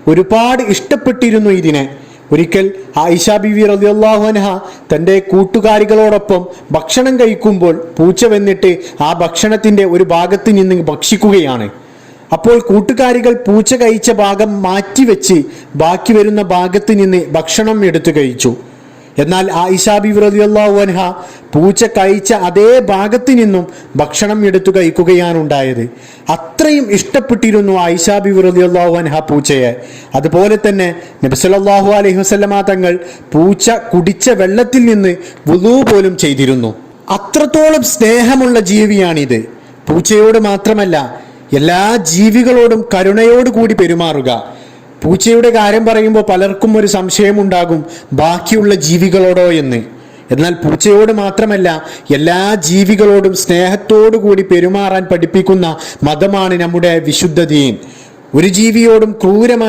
ഒരുപാട് ഇഷ്ടപ്പെട്ടിരുന്നു ഇതിനെ. ഒരിക്കൽ ആയിഷ ബീവി റളിയല്ലാഹു അൻഹ തൻ്റെ കൂട്ടുകാരികളോടൊപ്പം ഭക്ഷണം കഴിക്കുമ്പോൾ പൂച്ച വന്നിട്ട് ആ ഭക്ഷണത്തിൻ്റെ ഒരു ഭാഗത്ത് നിന്ന് ഭക്ഷിക്കുകയാണ്. അപ്പോൾ കൂട്ടുകാരികൾ പൂച്ച കഴിച്ച ഭാഗം മാറ്റിവെച്ച് ബാക്കി വരുന്ന ഭാഗത്ത് നിന്ന് ഭക്ഷണം എടുത്തു കഴിച്ചു. എന്നാൽ ആയിഷ ബീവി റളിയല്ലാഹു അൻഹ പൂച്ച കഴിച്ച അതേ ഭാഗത്ത് നിന്നും ഭക്ഷണം എടുത്തു കഴിക്കുകയാണ് ഉണ്ടായത്. അത്രയും ഇഷ്ടപ്പെട്ടിരുന്നു ആയിഷ ബീവി റളിയല്ലാഹു അൻഹ പൂച്ചയെ. അതുപോലെ തന്നെ നബി സല്ലല്ലാഹു അലൈഹി വസല്ലമ തങ്ങൾ പൂച്ച കുടിച്ച വെള്ളത്തിൽ നിന്ന് വുളൂ പോലും ചെയ്തിരുന്നു. അത്രത്തോളം സ്നേഹമുള്ള ജീവിയാണിത്. പൂച്ചയോട് മാത്രമല്ല, എല്ലാ ജീവികളോടും കരുണയോടുകൂടി പെരുമാറുക. പൂച്ചയുടെ കാര്യം പറയുമ്പോൾ പലർക്കും ഒരു സംശയമുണ്ടാകും, ബാക്കിയുള്ള ജീവികളോടോ എന്ന്. എന്നാൽ പൂച്ചയോട് മാത്രമല്ല, എല്ലാ ജീവികളോടും സ്നേഹത്തോടു കൂടി പെരുമാറാൻ പഠിപ്പിക്കുന്ന മതമാണ് നമ്മുടെ വിശുദ്ധ ദീൻ. ഒരു ജീവിയോടും ക്രൂരമായി